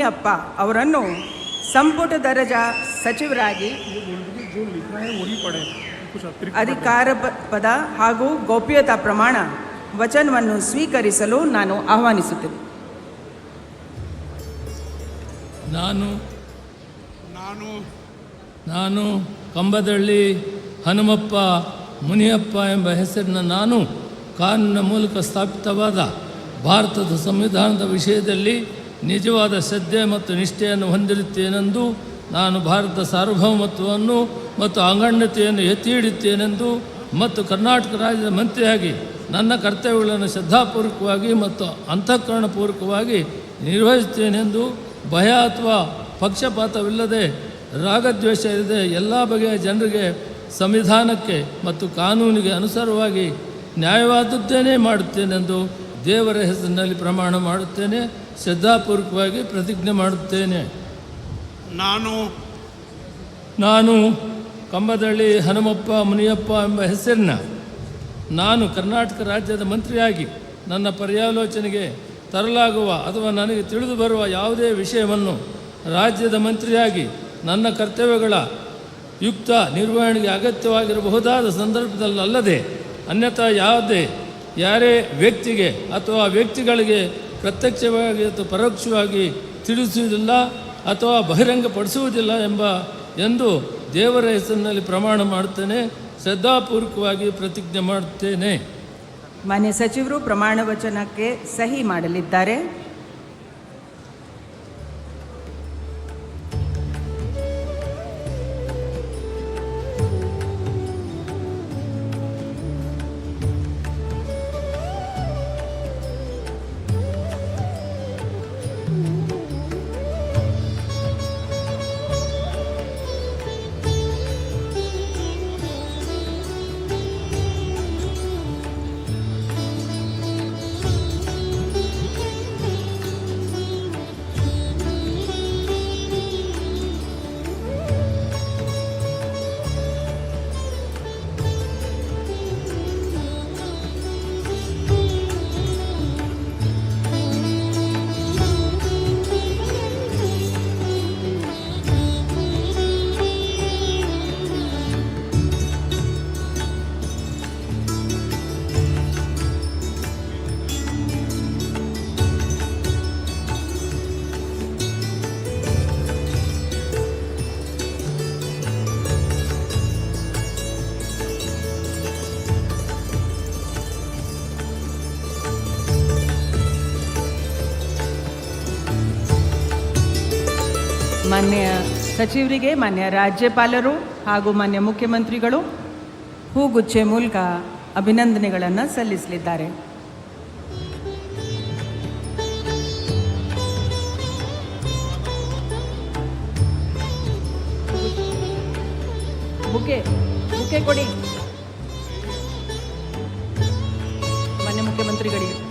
ಅಪ್ಪ ಅವರನ್ನು ಸಂಪುಟ ದರ್ಜಾ ಸಚಿವರಾಗಿ ಅಧಿಕಾರ ಪದ ಹಾಗೂ ಗೌಪ್ಯತಾ ಪ್ರಮಾಣ ವಚನವನ್ನು ಸ್ವೀಕರಿಸಲು ನಾನು ಆಹ್ವಾನಿಸುತ್ತೇನೆ. ನಾನು ಕಂಬದಳ್ಳಿ ಹನುಮಪ್ಪ ಮುನಿಯಪ್ಪ ಎಂಬ ಹೆಸರಿನ ನಾನು ಕಾನೂನಿನ ಮೂಲಕ ಸ್ಥಾಪಿತವಾದ ಭಾರತದ ಸಂವಿಧಾನದ ವಿಷಯದಲ್ಲಿ ನಿಜವಾದ ಶ್ರದ್ಧೆ ಮತ್ತು ನಿಷ್ಠೆಯನ್ನು ಹೊಂದಿರುತ್ತೇನೆಂದು, ನಾನು ಭಾರತ ಸಾರ್ವಭೌಮತ್ವವನ್ನು ಮತ್ತು ಅಖಂಡತೆಯನ್ನು ಎತ್ತಿ ಹಿಡಿಯುತ್ತೇನೆಂದು ಮತ್ತು ಕರ್ನಾಟಕ ರಾಜ್ಯದ ಮಂತ್ರಿಯಾಗಿ ನನ್ನ ಕರ್ತವ್ಯಗಳನ್ನು ಶ್ರದ್ಧಾಪೂರ್ವಕವಾಗಿ ಮತ್ತು ಅಂತಃಕರಣಪೂರ್ವಕವಾಗಿ ನಿರ್ವಹಿಸುತ್ತೇನೆಂದು, ಭಯ ಅಥವಾ ಪಕ್ಷಪಾತವಿಲ್ಲದೆ ರಾಗದ್ವೇಷ ಇಲ್ಲದೆ ಎಲ್ಲ ಬಗೆಯ ಜನರಿಗೆ ಸಂವಿಧಾನಕ್ಕೆ ಮತ್ತು ಕಾನೂನಿಗೆ ಅನುಸಾರವಾಗಿ ನ್ಯಾಯವಾದದ್ದೇನೇ ಮಾಡುತ್ತೇನೆಂದು ದೇವರ ಹೆಸರಿನಲ್ಲಿ ಪ್ರಮಾಣ ಮಾಡುತ್ತೇನೆ. ಶ್ರದ್ಧಾಪೂರ್ವಕವಾಗಿ ಪ್ರತಿಜ್ಞೆ ಮಾಡುತ್ತೇನೆ. ನಾನು ಕಂಬದಳ್ಳಿ ಹನುಮಪ್ಪ ಮುನಿಯಪ್ಪ ಎಂಬ ಹೆಸರಿನ ನಾನು ಕರ್ನಾಟಕ ರಾಜ್ಯದ ಮಂತ್ರಿಯಾಗಿ ನನ್ನ ಪರ್ಯಾಲೋಚನೆಗೆ ತರಲಾಗುವ ಅಥವಾ ನನಗೆ ತಿಳಿದು ಬರುವ ಯಾವುದೇ ವಿಷಯವನ್ನು ರಾಜ್ಯದ ಮಂತ್ರಿಯಾಗಿ ನನ್ನ ಕರ್ತವ್ಯಗಳ ಯುಕ್ತ ನಿರ್ವಹಣೆಗೆ ಅಗತ್ಯವಾಗಿರಬಹುದಾದ ಸಂದರ್ಭದಲ್ಲದೆ ಅನ್ಯಥಾ ಯಾರೇ ವ್ಯಕ್ತಿಗೆ ಅಥವಾ ವ್ಯಕ್ತಿಗಳಿಗೆ ಪ್ರತ್ಯಕ್ಷವಾಗಿ ಅಥವಾ ಪರೋಕ್ಷವಾಗಿ ತಿಳಿಸುವುದಿಲ್ಲ ಅಥವಾ ಬಹಿರಂಗಪಡಿಸುವುದಿಲ್ಲ ಎಂದು ದೇವರ ಹೆಸರಿನಲ್ಲಿ ಪ್ರಮಾಣ ಮಾಡುತ್ತೇನೆ. ಶ್ರದ್ಧಾಪೂರ್ವಕವಾಗಿ ಪ್ರತಿಜ್ಞೆ ಮಾಡುತ್ತೇನೆ. ಮಾನ್ಯ ಸಚಿವರು ಪ್ರಮಾಣ ವಚನಕ್ಕೆ ಸಹಿ ಮಾಡಲಿದ್ದಾರೆ. ಮಾನ್ಯ ಸಚಿವರಿಗೆ ಮಾನ್ಯ ರಾಜ್ಯಪಾಲರು ಹಾಗೂ ಮಾನ್ಯ ಮುಖ್ಯಮಂತ್ರಿಗಳು ಹೂಗುಚ್ಚೆ ಮೂಲಕ ಅಭಿನಂದನೆಗಳನ್ನು ಸಲ್ಲಿಸಲಿದ್ದಾರೆ. ಬುಕೆ ಕೊಡಿ ಮಾನ್ಯ ಮುಖ್ಯಮಂತ್ರಿಗಳಿಗೆ.